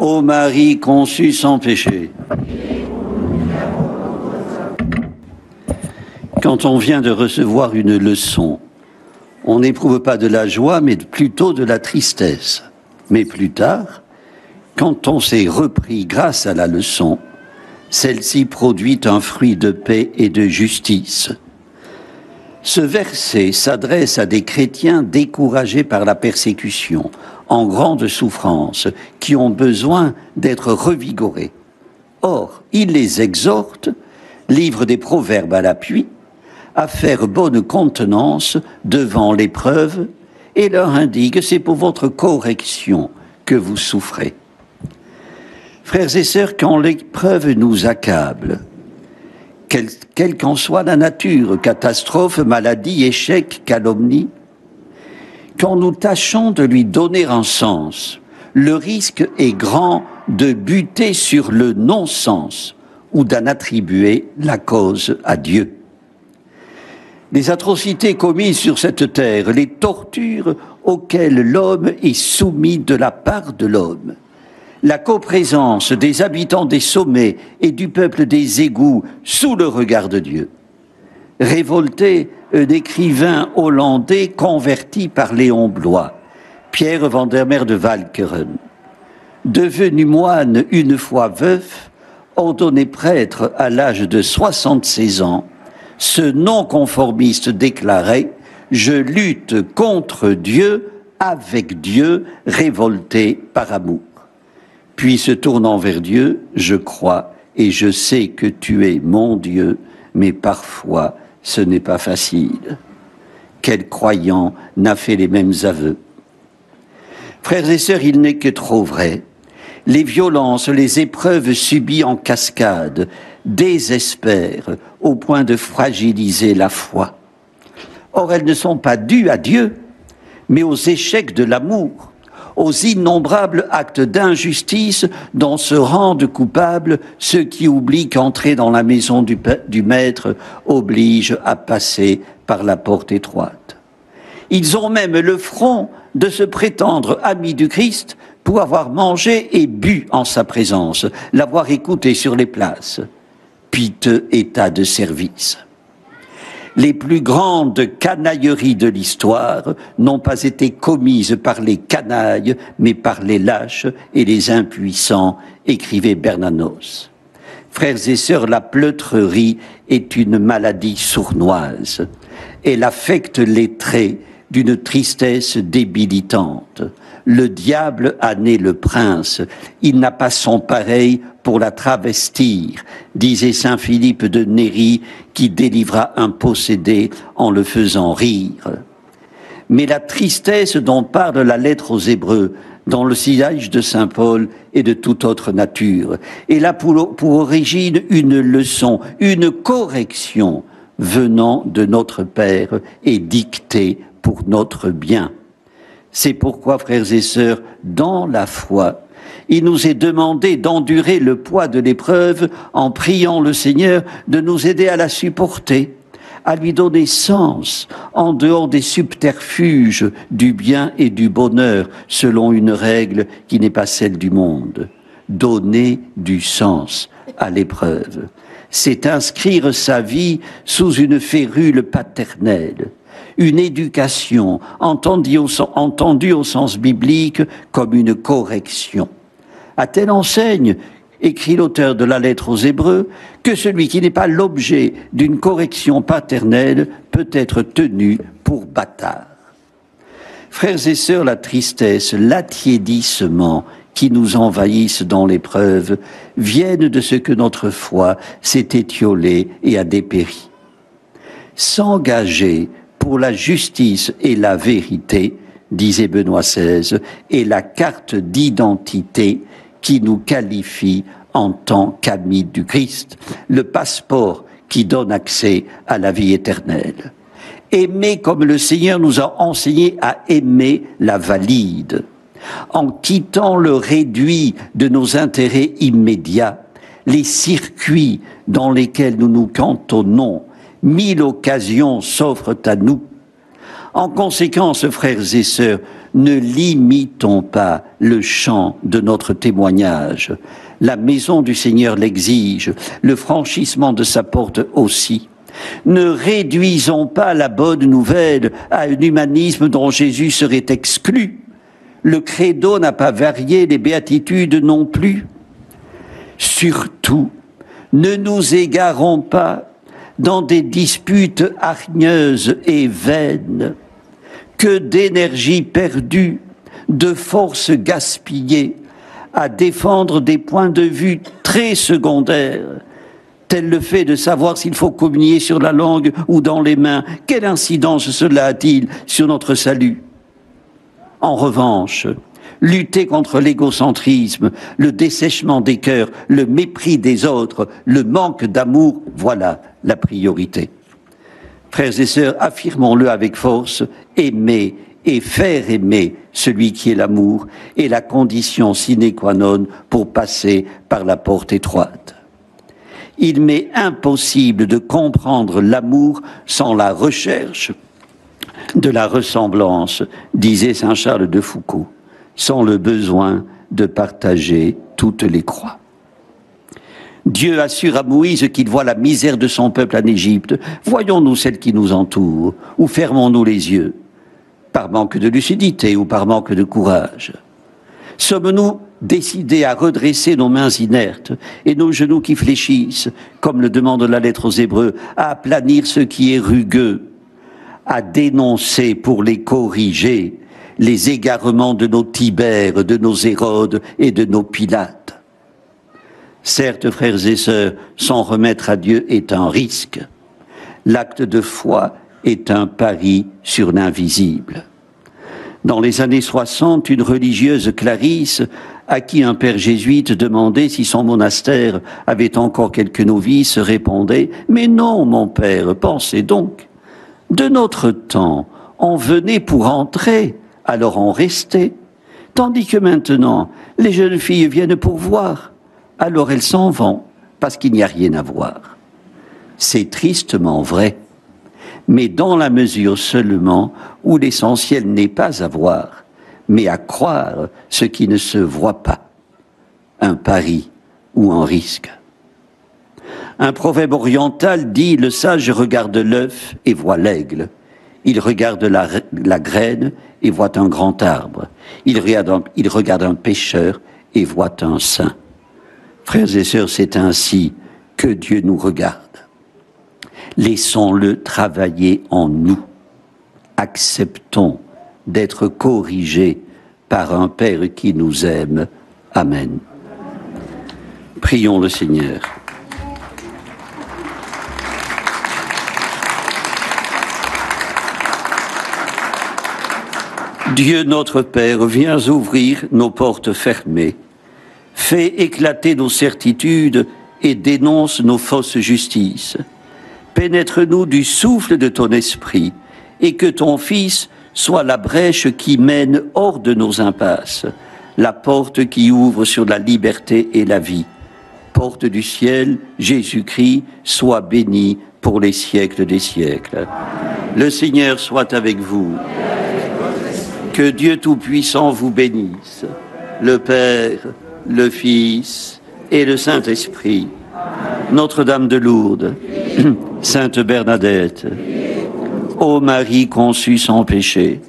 Ô Marie conçue sans péché. Quand on vient de recevoir une leçon, on n'éprouve pas de la joie, mais plutôt de la tristesse. Mais plus tard, quand on s'est repris grâce à la leçon, celle-ci produit un fruit de paix et de justice. Ce verset s'adresse à des chrétiens découragés par la persécution, en grande souffrance, qui ont besoin d'être revigorés. Or, il les exhorte, livre des proverbes à l'appui, à faire bonne contenance devant l'épreuve et leur indique que c'est pour votre correction que vous souffrez. Frères et sœurs, quand l'épreuve nous accable, quelle qu'en soit la nature, catastrophe, maladie, échec, calomnie, quand nous tâchons de lui donner un sens, le risque est grand de buter sur le non-sens ou d'en attribuer la cause à Dieu. Les atrocités commises sur cette terre, les tortures auxquelles l'homme est soumis de la part de l'homme, la coprésence des habitants des sommets et du peuple des égouts sous le regard de Dieu. Révolté, un écrivain hollandais converti par Léon Bloy, Pierre van der Meer de Walcheren, devenu moine une fois veuf, ordonné prêtre à l'âge de 76 ans, ce non-conformiste déclarait « Je lutte contre Dieu, avec Dieu, révolté par amour ». Puis se tournant vers Dieu, « Je crois et je sais que tu es mon Dieu, mais parfois ce n'est pas facile. » Quel croyant n'a fait les mêmes aveux? Frères et sœurs, il n'est que trop vrai. Les violences, les épreuves subies en cascade désespèrent au point de fragiliser la foi. Or, elles ne sont pas dues à Dieu, mais aux échecs de l'amour, aux innombrables actes d'injustice dont se rendent coupables ceux qui oublient qu'entrer dans la maison du Maître oblige à passer par la porte étroite. Ils ont même le front de se prétendre amis du Christ pour avoir mangé et bu en sa présence, l'avoir écouté sur les places. Piteux état de service. Les plus grandes canailleries de l'histoire n'ont pas été commises par les canailles, mais par les lâches et les impuissants, écrivait Bernanos. Frères et sœurs, la pleutrerie est une maladie sournoise. Elle affecte les traits d'une tristesse débilitante. Le diable a né le prince, il n'a pas son pareil pour la travestir, disait saint Philippe de Néri, qui délivra un possédé en le faisant rire. Mais la tristesse dont parle la lettre aux Hébreux, dans le sillage de saint Paul, est de toute autre nature. Elle a pour origine une leçon, une correction venant de notre Père et dictée pour notre bien. C'est pourquoi, frères et sœurs, dans la foi, il nous est demandé d'endurer le poids de l'épreuve en priant le Seigneur de nous aider à la supporter, à lui donner sens en dehors des subterfuges du bien et du bonheur, selon une règle qui n'est pas celle du monde. Donner du sens à l'épreuve. C'est inscrire sa vie sous une férule paternelle. Une éducation entendue au sens biblique comme une correction. À telle enseigne, écrit l'auteur de la lettre aux Hébreux, que celui qui n'est pas l'objet d'une correction paternelle peut être tenu pour bâtard. Frères et sœurs, la tristesse, l'attiédissement qui nous envahissent dans l'épreuve viennent de ce que notre foi s'est étiolée et a dépéri. S'engager pour la justice et la vérité, disait Benoît XVI, est la carte d'identité qui nous qualifie en tant qu'amis du Christ, le passeport qui donne accès à la vie éternelle. Aimer comme le Seigneur nous a enseigné à aimer la valide, en quittant le réduit de nos intérêts immédiats, les circuits dans lesquels nous nous cantonnons. 1000 occasions s'offrent à nous. En conséquence, frères et sœurs, ne limitons pas le champ de notre témoignage. La maison du Seigneur l'exige, le franchissement de sa porte aussi. Ne réduisons pas la bonne nouvelle à un humanisme dont Jésus serait exclu. Le credo n'a pas varié, les béatitudes non plus. Surtout, ne nous égarons pas dans des disputes hargneuses et vaines. Que d'énergie perdue, de force gaspillée à défendre des points de vue très secondaires, tel le fait de savoir s'il faut communier sur la langue ou dans les mains. Quelle incidence cela a-t-il sur notre salut? En revanche, lutter contre l'égocentrisme, le dessèchement des cœurs, le mépris des autres, le manque d'amour, voilà la priorité. Frères et sœurs, affirmons-le avec force, aimer et faire aimer celui qui est l'amour est la condition sine qua non pour passer par la porte étroite. Il m'est impossible de comprendre l'amour sans la recherche de la ressemblance, disait saint Charles de Foucault, sans le besoin de partager toutes les croix. Dieu assure à Moïse qu'il voit la misère de son peuple en Égypte. Voyons-nous celle qui nous entoure, ou fermons-nous les yeux, par manque de lucidité ou par manque de courage? Sommes-nous décidés à redresser nos mains inertes et nos genoux qui fléchissent, comme le demande la lettre aux Hébreux, à aplanir ce qui est rugueux, à dénoncer pour les corriger les égarements de nos Tibères, de nos Hérodes et de nos Pilates? Certes, frères et sœurs, s'en remettre à Dieu est un risque. L'acte de foi est un pari sur l'invisible. Dans les années 60, une religieuse Clarisse, à qui un père jésuite demandait si son monastère avait encore quelques novices, répondait « Mais non, mon père, pensez donc. De notre temps, on venait pour entrer, alors on restait. Tandis que maintenant, les jeunes filles viennent pour voir, alors elles s'en vont, parce qu'il n'y a rien à voir. » C'est tristement vrai, mais dans la mesure seulement où l'essentiel n'est pas à voir, mais à croire ce qui ne se voit pas, un pari ou un risque. Un proverbe oriental dit « Le sage regarde l'œuf et voit l'aigle. Il regarde la graine et voit un grand arbre. Il regarde un pêcheur et voit un saint. » Frères et sœurs, c'est ainsi que Dieu nous regarde. Laissons-le travailler en nous. Acceptons d'être corrigés par un Père qui nous aime. Amen. Prions le Seigneur. Dieu notre Père, viens ouvrir nos portes fermées. Fais éclater nos certitudes et dénonce nos fausses justices. Pénètre-nous du souffle de ton esprit et que ton Fils soit la brèche qui mène hors de nos impasses, la porte qui ouvre sur la liberté et la vie. Porte du ciel, Jésus-Christ, sois béni pour les siècles des siècles. Le Seigneur soit avec vous. Que Dieu Tout-Puissant vous bénisse, le Père, le Fils et le Saint-Esprit. Notre-Dame de Lourdes, Sainte Bernadette, ô Marie conçue sans péché,